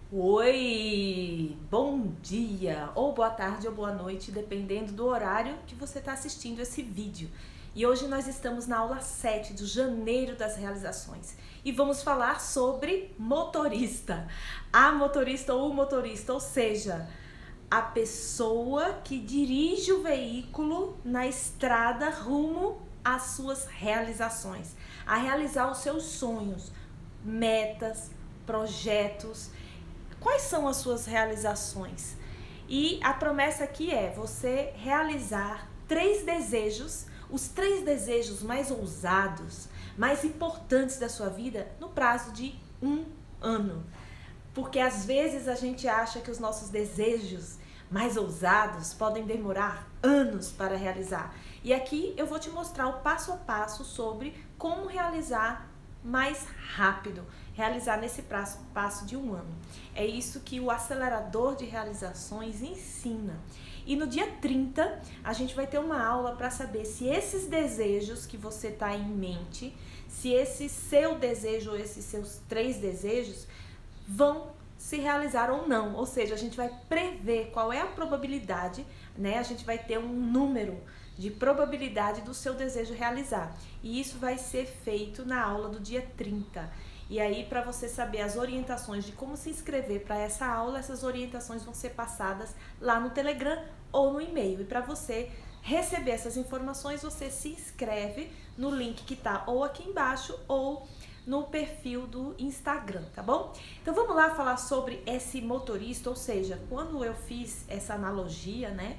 Oi, bom dia, ou boa tarde ou boa noite, dependendo do horário que você está assistindo esse vídeo. E hoje nós estamos na aula 7 do Janeiro das Realizações e vamos falar sobre motorista. A motorista ou o motorista, ou seja, a pessoa que dirige o veículo na estrada rumo às suas realizações, a realizar os seus sonhos, metas, projetos. Quais são as suas realizações? E a promessa aqui é você realizar 3 desejos, os 3 desejos mais ousados, mais importantes da sua vida no prazo de 1 ano. Porque às vezes a gente acha que os nossos desejos mais ousados podem demorar anos para realizar. E aqui eu vou te mostrar o passo a passo sobre como realizar mais rápido, realizar nesse passo de 1 ano. É isso que o acelerador de realizações ensina. E no dia 30, a gente vai ter uma aula para saber se esses desejos que você está em mente, se esse seu desejo ou esses seus 3 desejos vão se realizar ou não. Ou seja, a gente vai prever qual é a probabilidade, né? A gente vai ter um número de probabilidade do seu desejo realizar. E isso vai ser feito na aula do dia 30. E aí, para você saber as orientações de como se inscrever para essa aula, essas orientações vão ser passadas lá no Telegram ou no e-mail. E para você receber essas informações, você se inscreve no link que está ou aqui embaixo ou no perfil do Instagram, tá bom? Então vamos lá falar sobre esse motorista, ou seja, quando eu fiz essa analogia, né,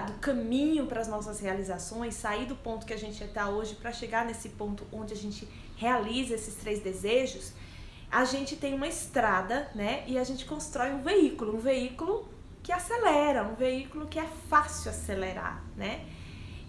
do caminho para as nossas realizações, sair do ponto que a gente está hoje para chegar nesse ponto onde a gente realiza esses 3 desejos, a gente tem uma estrada, né, e a gente constrói um veículo que acelera, um veículo que é fácil acelerar, né?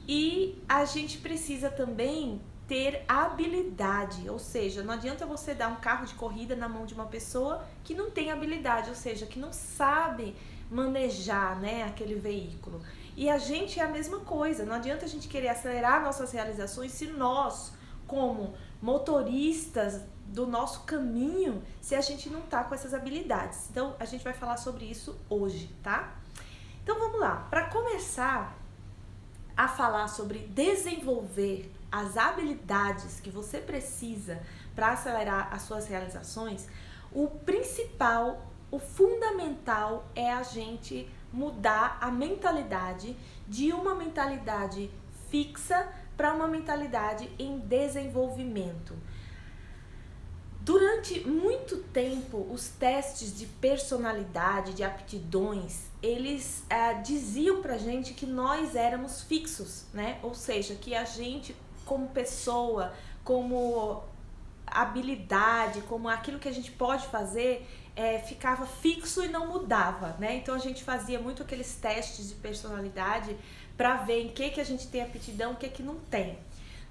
E a gente precisa também ter habilidade, ou seja, não adianta você dar um carro de corrida na mão de uma pessoa que não tem habilidade, ou seja, que não sabe manejar, né, aquele veículo. E a gente é a mesma coisa, não adianta a gente querer acelerar nossas realizações se nós, como motoristas do nosso caminho, se a gente não tá com essas habilidades. Então, a gente vai falar sobre isso hoje, tá? Então, vamos lá. Para começar a falar sobre desenvolver as habilidades que você precisa para acelerar as suas realizações, o principal, o fundamental é a gente mudar a mentalidade de uma mentalidade fixa para uma mentalidade em desenvolvimento. Durante muito tempo, os testes de personalidade, de aptidões, eles diziam pra gente que nós éramos fixos, né? Ou seja, que a gente, como pessoa, como habilidade, como aquilo que a gente pode fazer, ficava fixo e não mudava, né? Então a gente fazia muito aqueles testes de personalidade para ver em que a gente tem aptidão, o que não tem.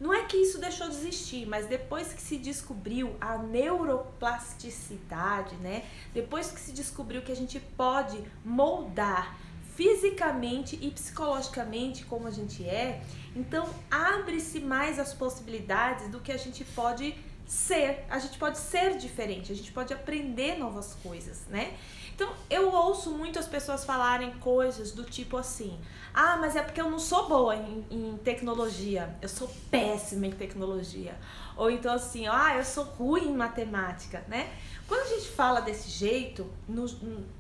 Não é que isso deixou de existir, mas depois que se descobriu a neuroplasticidade, né? Depois que se descobriu que a gente pode moldar fisicamente e psicologicamente como a gente é, então abre-se mais as possibilidades do que a gente pode ser. A gente pode ser diferente, a gente pode aprender novas coisas, né? Então, eu ouço muitas pessoas falarem coisas do tipo assim: ah, mas é porque eu não sou boa em tecnologia, eu sou péssima em tecnologia. Ou então assim, ah, eu sou ruim em matemática, né? Quando a gente fala desse jeito,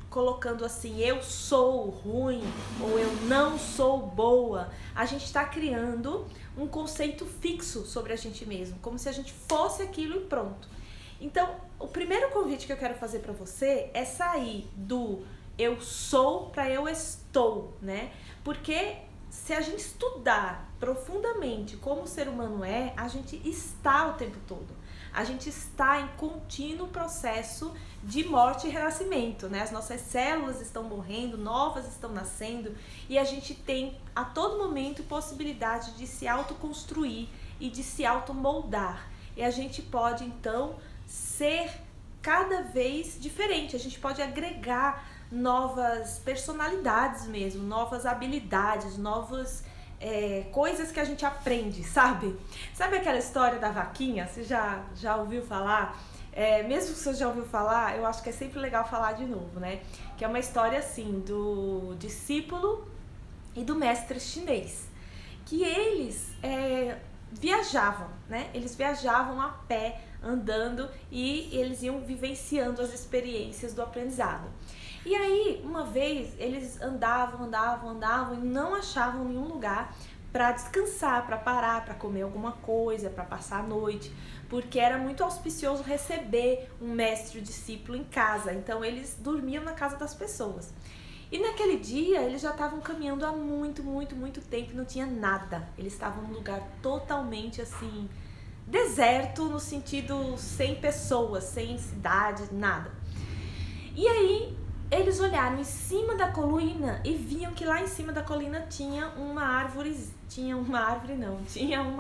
colocando assim, eu sou ruim ou eu não sou boa, a gente está criando um conceito fixo sobre a gente mesmo, como se a gente fosse aquilo e pronto. Então, o primeiro convite que eu quero fazer para você é sair do eu sou para eu estou, né? Porque se a gente estudar profundamente como o ser humano é, a gente está o tempo todo. A gente está em contínuo processo de morte e renascimento, né? As nossas células estão morrendo, novas estão nascendo e a gente tem a todo momento possibilidade de se autoconstruir e de se automoldar. E a gente pode, então, ser cada vez diferente, a gente pode agregar novas personalidades mesmo, novas habilidades, novas coisas que a gente aprende, sabe? Sabe aquela história da vaquinha? Você já ouviu falar Mesmo que você já ouviu falar, eu acho que é sempre legal falar de novo, né? Que é uma história assim do discípulo e do mestre chinês, que eles viajavam, né? Eles viajavam a pé, andando, e eles iam vivenciando as experiências do aprendizado. E aí, uma vez, eles andavam e não achavam nenhum lugar para descansar, para parar, para comer alguma coisa, para passar a noite, porque era muito auspicioso receber um mestre e discípulo em casa. Então eles dormiam na casa das pessoas. E naquele dia eles já estavam caminhando há muito tempo e não tinha nada. Eles estavam num lugar totalmente assim, deserto, no sentido sem pessoas, sem cidade, nada. E aí eles olharam em cima da colina e viam que lá em cima da colina tinha uma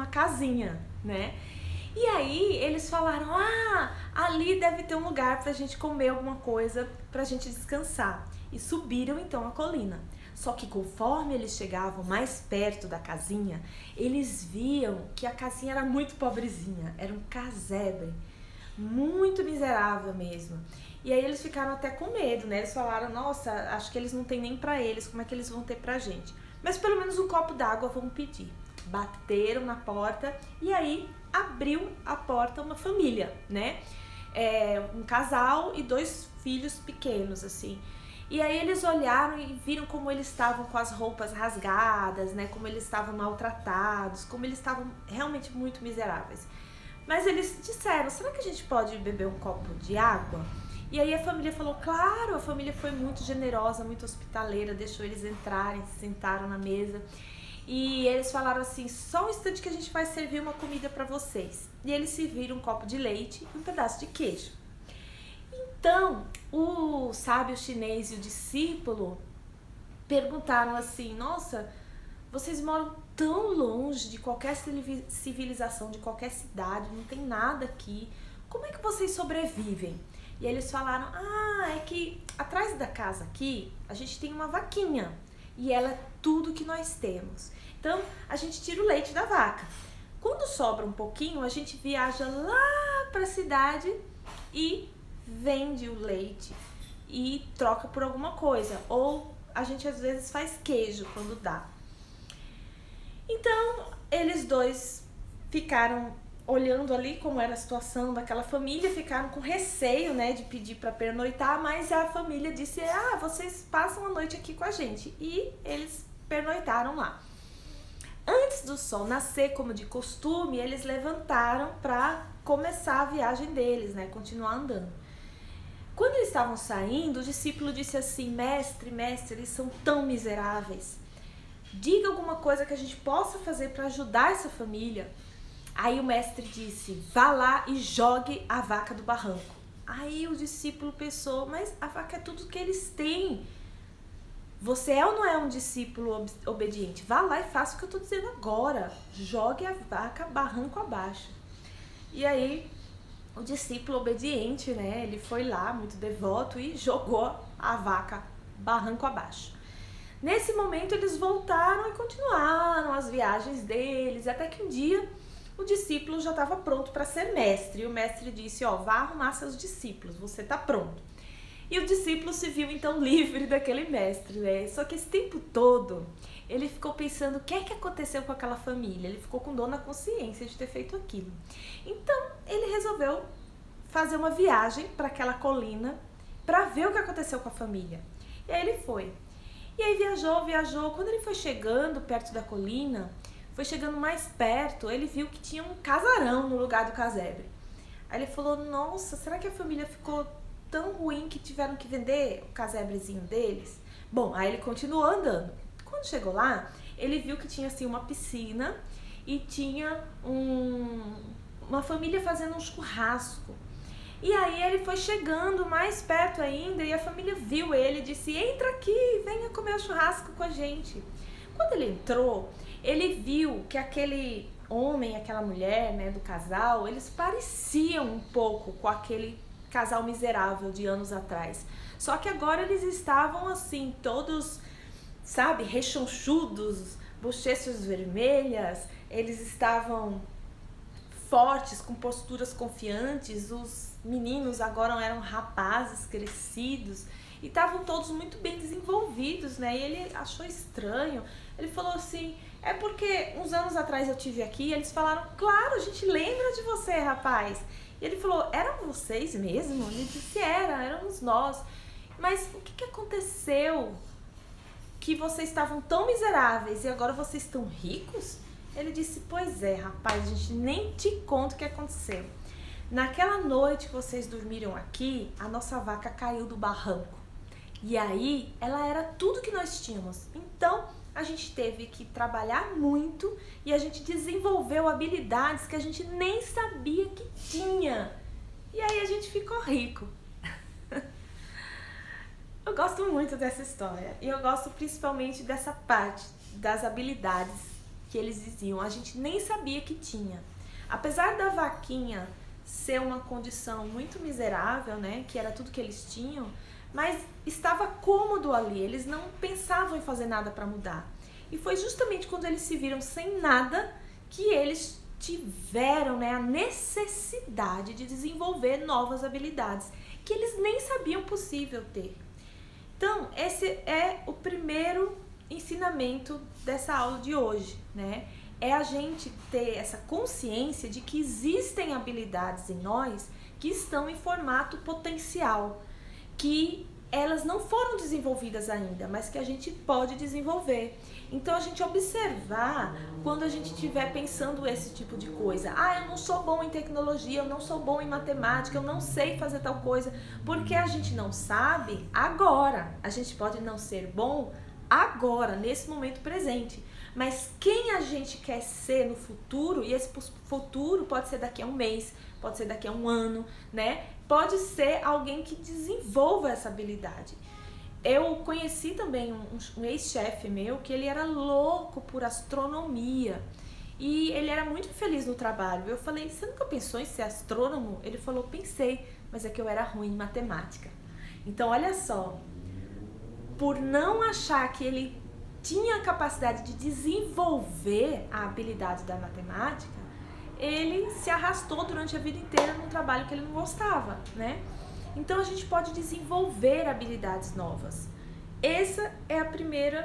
casinha, né? E aí eles falaram, ali deve ter um lugar pra gente comer alguma coisa, pra gente descansar. E subiram então a colina. Só que conforme eles chegavam mais perto da casinha, eles viam que a casinha era muito pobrezinha, era um casebre, muito miserável mesmo. E aí eles ficaram até com medo, né? Eles falaram, nossa, acho que eles não têm nem pra eles, como é que eles vão ter pra gente? Mas pelo menos um copo d'água vamos pedir. Bateram na porta e aí abriu a porta uma família, né? Um casal e 2 filhos pequenos, assim. E aí eles olharam e viram como eles estavam com as roupas rasgadas, né? Como eles estavam maltratados, como eles estavam realmente muito miseráveis. Mas eles disseram, será que a gente pode beber um copo de água? E aí a família falou, claro, a família foi muito generosa, muito hospitaleira, deixou eles entrarem, se sentaram na mesa. E eles falaram assim, só um instante que a gente vai servir uma comida para vocês. E eles serviram um copo de leite e um pedaço de queijo. Então, o sábio chinês e o discípulo perguntaram assim, nossa, vocês moram tão longe de qualquer civilização, de qualquer cidade, não tem nada aqui, como é que vocês sobrevivem? E eles falaram, é que atrás da casa aqui, a gente tem uma vaquinha, e ela é tudo que nós temos. Então, a gente tira o leite da vaca. Quando sobra um pouquinho, a gente viaja lá para a cidade e vende o leite e troca por alguma coisa. Ou a gente às vezes faz queijo quando dá. Então, eles 2 ficaram olhando ali como era a situação daquela família, ficaram com receio, né, de pedir para pernoitar, mas a família disse, vocês passam a noite aqui com a gente. E eles pernoitaram lá. Antes do sol nascer, como de costume, eles levantaram para começar a viagem deles, né, continuar andando. Quando eles estavam saindo, o discípulo disse assim, mestre, eles são tão miseráveis. Diga alguma coisa que a gente possa fazer para ajudar essa família. Aí o mestre disse, vá lá e jogue a vaca do barranco. Aí o discípulo pensou, mas a vaca é tudo que eles têm. Você é ou não é um discípulo obediente? Vá lá e faça o que eu estou dizendo agora. Jogue a vaca barranco abaixo. E aí o discípulo obediente, né? Ele foi lá, muito devoto, e jogou a vaca barranco abaixo. Nesse momento eles voltaram e continuaram as viagens deles, até que um dia o discípulo já estava pronto para ser mestre. E o mestre disse, vá arrumar seus discípulos, você está pronto. E o discípulo se viu então livre daquele mestre, né? Só que esse tempo todo ele ficou pensando o que é que aconteceu com aquela família. Ele ficou com dor na consciência de ter feito aquilo. Então ele resolveu fazer uma viagem para aquela colina para ver o que aconteceu com a família. E aí ele foi. E aí viajou. Quando ele foi chegando perto da colina, foi chegando mais perto, ele viu que tinha um casarão no lugar do casebre. Aí ele falou, nossa, será que a família ficou tão ruim que tiveram que vender o casebrezinho deles? Bom, aí ele continuou andando. Quando chegou lá, ele viu que tinha assim uma piscina e tinha uma família fazendo um churrasco. E aí ele foi chegando mais perto ainda e a família viu ele e disse, entra aqui, venha comer o churrasco com a gente. Quando ele entrou, ele viu que aquele homem, aquela mulher, né, do casal, eles pareciam um pouco com aquele casal miserável de anos atrás. Só que agora eles estavam assim, todos, sabe, rechonchudos, bochechas vermelhas, eles estavam fortes, com posturas confiantes. Os meninos agora eram rapazes crescidos e estavam todos muito bem desenvolvidos, né? E ele achou estranho. Ele falou assim, é porque uns anos atrás eu tive aqui e eles falaram, claro, a gente lembra de você, rapaz. E ele falou, eram vocês mesmo? Ele disse, éramos nós. Mas o que aconteceu que vocês estavam tão miseráveis e agora vocês estão ricos? Ele disse, pois é, rapaz, a gente nem te conta o que aconteceu. Naquela noite que vocês dormiram aqui, a nossa vaca caiu do barranco. E aí, ela era tudo que nós tínhamos. Então, a gente teve que trabalhar muito e a gente desenvolveu habilidades que a gente nem sabia que tinha. E aí a gente ficou rico. Eu gosto muito dessa história e eu gosto principalmente dessa parte das habilidades que eles diziam. A gente nem sabia que tinha. Apesar da vaquinha ser uma condição muito miserável, né, que era tudo que eles tinham, mas estava cômodo ali, eles não pensavam em fazer nada para mudar. E foi justamente quando eles se viram sem nada que eles tiveram, né, a necessidade de desenvolver novas habilidades que eles nem sabiam possível ter. Então, esse é o primeiro ensinamento dessa aula de hoje, né? É a gente ter essa consciência de que existem habilidades em nós que estão em formato potencial, que elas não foram desenvolvidas ainda, mas que a gente pode desenvolver. Então, a gente observar quando a gente estiver pensando esse tipo de coisa. Ah, eu não sou bom em tecnologia, eu não sou bom em matemática, eu não sei fazer tal coisa. Porque a gente não sabe agora. A gente pode não ser bom agora, nesse momento presente. Mas quem a gente quer ser no futuro, e esse futuro pode ser daqui a um mês, pode ser daqui a um ano, né? Pode ser alguém que desenvolva essa habilidade. Eu conheci também um ex-chefe meu que ele era louco por astronomia e ele era muito feliz no trabalho. Eu falei, você nunca pensou em ser astrônomo? Ele falou, pensei, mas é que eu era ruim em matemática. Então, olha só, por não achar que ele tinha a capacidade de desenvolver a habilidade da matemática, ele se arrastou durante a vida inteira num trabalho que ele não gostava, né? Então a gente pode desenvolver habilidades novas. Essa é a primeiro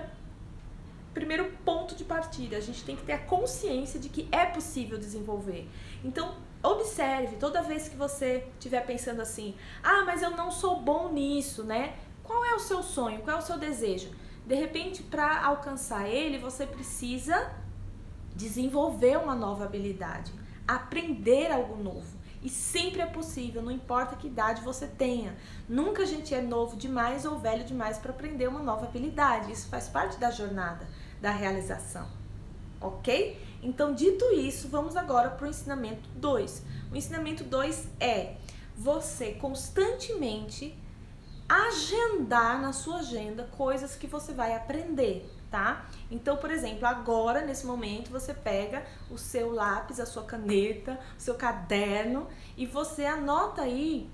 ponto de partida. A gente tem que ter a consciência de que é possível desenvolver. Então observe, toda vez que você estiver pensando assim, ah, mas eu não sou bom nisso, né? Qual é o seu sonho? Qual é o seu desejo? De repente, para alcançar ele, você precisa desenvolver uma nova habilidade, aprender algo novo. E sempre é possível, não importa que idade você tenha. Nunca a gente é novo demais ou velho demais para aprender uma nova habilidade. Isso faz parte da jornada, da realização. Ok? Então, dito isso, vamos agora para o ensinamento 2. O ensinamento 2 é você constantemente agendar na sua agenda coisas que você vai aprender, tá? Então, por exemplo, agora, nesse momento, você pega o seu lápis, a sua caneta, o seu caderno e você anota aí,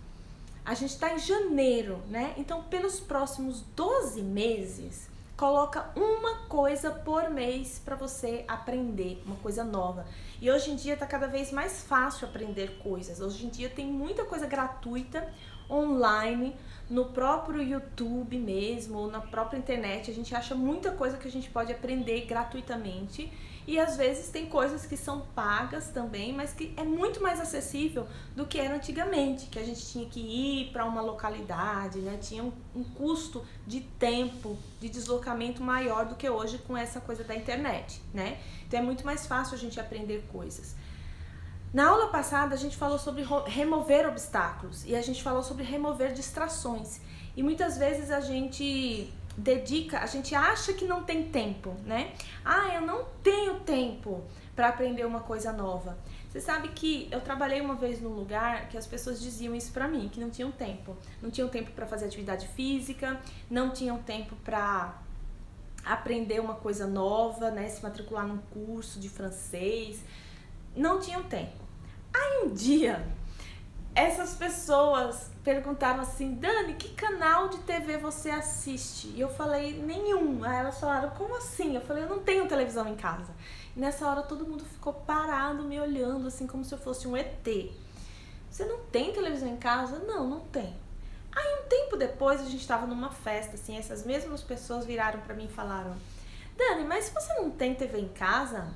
a gente tá em janeiro, né? Então, pelos próximos 12 meses, coloca uma coisa por mês para você aprender, uma coisa nova. E hoje em dia tá cada vez mais fácil aprender coisas. Hoje em dia tem muita coisa gratuita, online, no próprio YouTube mesmo, ou na própria internet, a gente acha muita coisa que a gente pode aprender gratuitamente e às vezes tem coisas que são pagas também, mas que é muito mais acessível do que era antigamente, que a gente tinha que ir para uma localidade, né? Tinha um custo de tempo, de deslocamento maior do que hoje com essa coisa da internet, né? Então é muito mais fácil a gente aprender coisas. Na aula passada a gente falou sobre remover obstáculos e a gente falou sobre remover distrações. E muitas vezes a gente acha que não tem tempo, né? Ah, eu não tenho tempo para aprender uma coisa nova. Você sabe que eu trabalhei uma vez num lugar que as pessoas diziam isso pra mim, que não tinham tempo. Não tinham tempo para fazer atividade física, não tinham tempo para aprender uma coisa nova, né? Se matricular num curso de francês. Não tinham tempo. Aí um dia essas pessoas perguntaram assim, Dani, que canal de TV você assiste? E eu falei, nenhum. Aí elas falaram, como assim? Eu falei, eu não tenho televisão em casa. E nessa hora todo mundo ficou parado, me olhando assim, como se eu fosse um ET. Você não tem televisão em casa? Não, não tem. Aí um tempo depois a gente tava numa festa, assim, essas mesmas pessoas viraram pra mim e falaram, Dani, mas se você não tem TV em casa,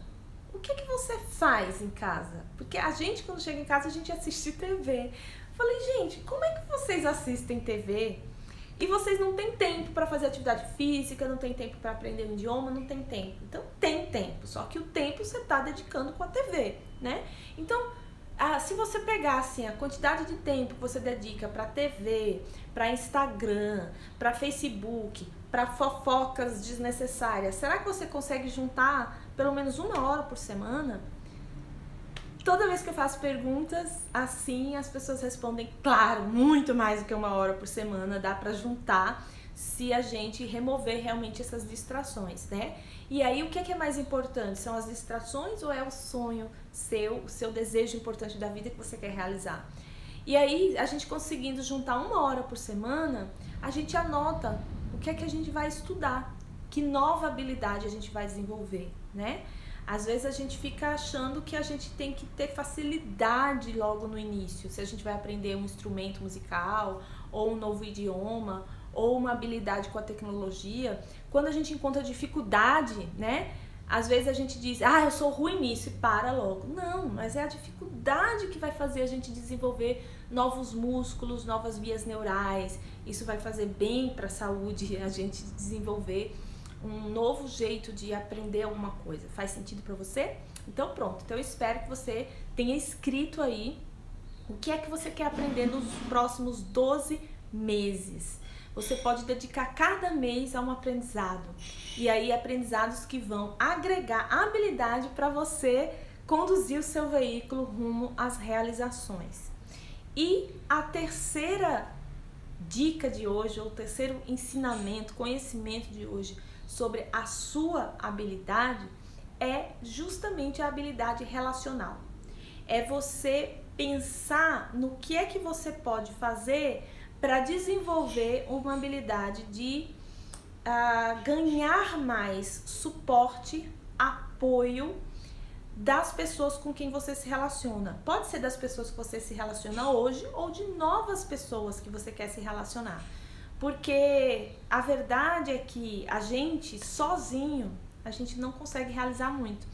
o que você faz em casa? Porque a gente, quando chega em casa, a gente assiste TV. Falei, gente, como é que vocês assistem TV e vocês não têm tempo para fazer atividade física, não tem tempo para aprender um idioma, não tem tempo. Então tem tempo, só que o tempo você está dedicando com a TV, né? Então, se você pegar assim, a quantidade de tempo que você dedica para TV, para Instagram, para Facebook, para fofocas desnecessárias, será que você consegue juntar pelo menos 1 hora por semana? Toda vez que eu faço perguntas assim, as pessoas respondem, claro, muito mais do que 1 hora por semana, dá pra juntar se a gente remover realmente essas distrações, né? E aí, o que é mais importante? São as distrações ou é o sonho seu, o seu desejo importante da vida que você quer realizar? E aí, a gente conseguindo juntar 1 hora por semana, a gente anota o que é que a gente vai estudar, que nova habilidade a gente vai desenvolver, né? Às vezes a gente fica achando que a gente tem que ter facilidade logo no início, se a gente vai aprender um instrumento musical, ou um novo idioma, ou uma habilidade com a tecnologia. Quando a gente encontra dificuldade, né? Às vezes a gente diz, eu sou ruim nisso, e para logo. Não, mas é a dificuldade que vai fazer a gente desenvolver novos músculos, novas vias neurais. Isso vai fazer bem para a saúde, a gente desenvolver um novo jeito de aprender alguma coisa. Faz sentido para você? Então pronto, então eu espero que você tenha escrito aí o que é que você quer aprender nos próximos 12 meses. Você pode dedicar cada mês a um aprendizado. E aí aprendizados que vão agregar habilidade para você conduzir o seu veículo rumo às realizações. E a terceira dica de hoje, ou o terceiro ensinamento, conhecimento de hoje sobre a sua habilidade é justamente a habilidade relacional. É você pensar no que é que você pode fazer para desenvolver uma habilidade de ganhar mais suporte, apoio das pessoas com quem você se relaciona. Pode ser das pessoas que você se relaciona hoje ou de novas pessoas que você quer se relacionar. Porque a verdade é que a gente, sozinho, a gente não consegue realizar muito.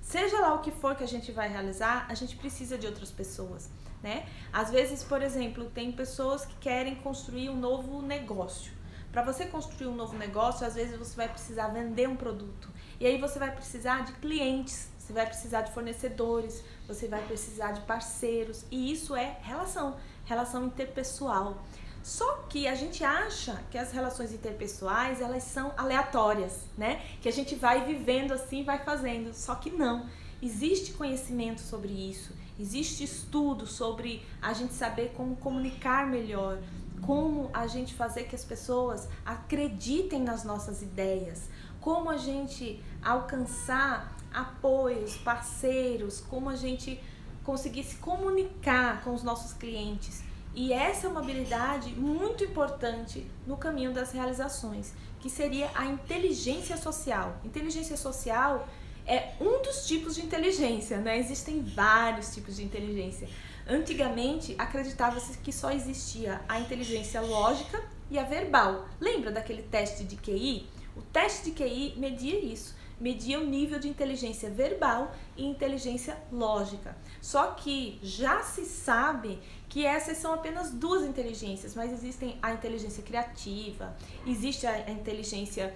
Seja lá o que for que a gente vai realizar, a gente precisa de outras pessoas, né? Às vezes, por exemplo, tem pessoas que querem construir um novo negócio. Para você construir um novo negócio, às vezes você vai precisar vender um produto. E aí você vai precisar de clientes, você vai precisar de fornecedores, você vai precisar de parceiros. E isso é relação interpessoal. Só que a gente acha que as relações interpessoais, elas são aleatórias, né? Que a gente vai vivendo assim, vai fazendo. Só que não. Existe conhecimento sobre isso. Existe estudo sobre a gente saber como comunicar melhor, como a gente fazer que as pessoas acreditem nas nossas ideias, como a gente alcançar apoios, parceiros, como a gente conseguir se comunicar com os nossos clientes. E essa é uma habilidade muito importante no caminho das realizações, que seria a inteligência social. Inteligência social é um dos tipos de inteligência, né? Existem vários tipos de inteligência. Antigamente, acreditava-se que só existia a inteligência lógica e a verbal. Lembra daquele teste de QI? O teste de QI media isso. Media o nível de inteligência verbal e inteligência lógica. Só que já se sabe que essas são apenas duas inteligências, mas existem a inteligência criativa, existe a inteligência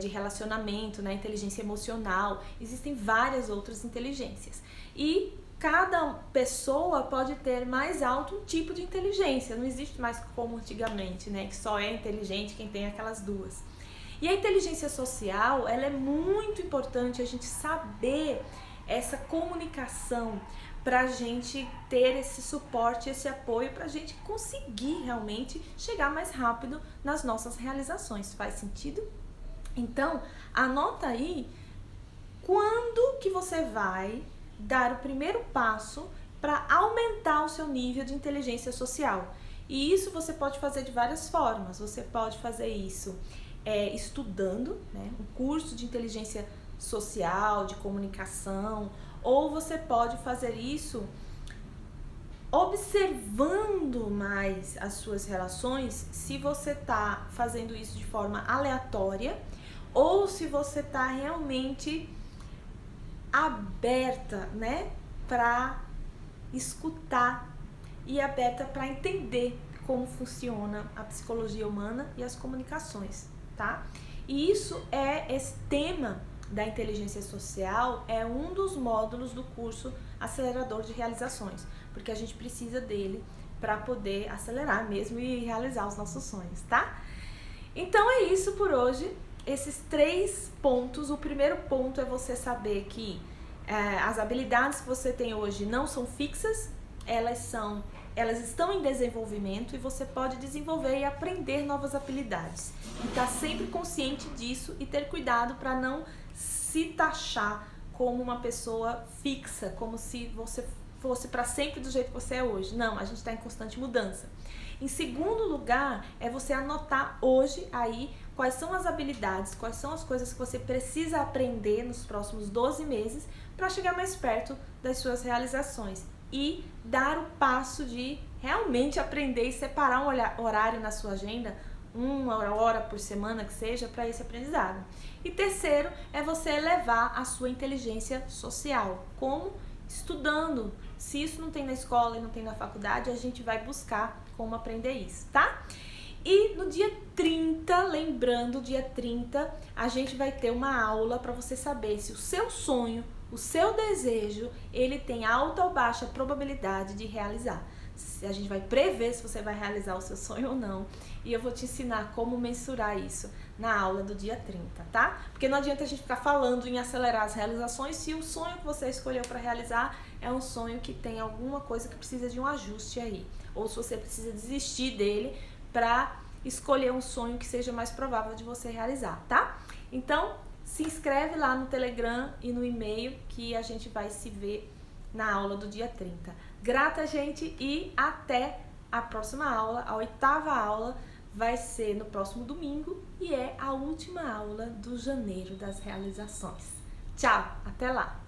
de relacionamento, né, inteligência emocional, existem várias outras inteligências. E cada pessoa pode ter mais alto um tipo de inteligência, não existe mais como antigamente, né, que só é inteligente quem tem aquelas duas. E a inteligência social, ela é muito importante a gente saber essa comunicação para a gente ter esse suporte, esse apoio, para a gente conseguir realmente chegar mais rápido nas nossas realizações. Faz sentido? Então, anota aí quando que você vai dar o primeiro passo para aumentar o seu nível de inteligência social. E isso você pode fazer de várias formas. Você pode fazer isso estudando, né, um curso de inteligência social, de comunicação, ou você pode fazer isso observando mais as suas relações, se você está fazendo isso de forma aleatória ou se você está realmente aberta, né, para escutar e aberta para entender como funciona a psicologia humana e as comunicações, tá? E isso esse tema da inteligência social é um dos módulos do curso Acelerador de Realizações, porque a gente precisa dele para poder acelerar mesmo e realizar os nossos sonhos, tá? Então é isso por hoje, esses 3 pontos. O primeiro ponto é você saber que as habilidades que você tem hoje não são fixas, elas estão em desenvolvimento e você pode desenvolver e aprender novas habilidades. E estar sempre consciente disso e ter cuidado para não se taxar como uma pessoa fixa, como se você fosse para sempre do jeito que você é hoje. Não, a gente está em constante mudança. Em segundo lugar, é você anotar hoje aí quais são as habilidades, quais são as coisas que você precisa aprender nos próximos 12 meses para chegar mais perto das suas realizações e dar o passo de realmente aprender e separar um horário na sua agenda, 1 hora por semana que seja, para esse aprendizado. E terceiro, é você elevar a sua inteligência social. Como? Estudando. Se isso não tem na escola e não tem na faculdade, a gente vai buscar como aprender isso, tá? E no dia 30, lembrando, dia 30, a gente vai ter uma aula para você saber se o seu sonho, o seu desejo, ele tem alta ou baixa probabilidade de realizar. A gente vai prever se você vai realizar o seu sonho ou não. E eu vou te ensinar como mensurar isso na aula do dia 30, tá? Porque não adianta a gente ficar falando em acelerar as realizações se o sonho que você escolheu para realizar é um sonho que tem alguma coisa que precisa de um ajuste aí. Ou se você precisa desistir dele para escolher um sonho que seja mais provável de você realizar, tá? Então, se inscreve lá no Telegram e no e-mail que a gente vai se ver na aula do dia 30. Grata, gente, e até a próxima aula. A 8ª aula vai ser no próximo domingo e é a última aula do Janeiro das Realizações. Tchau, até lá!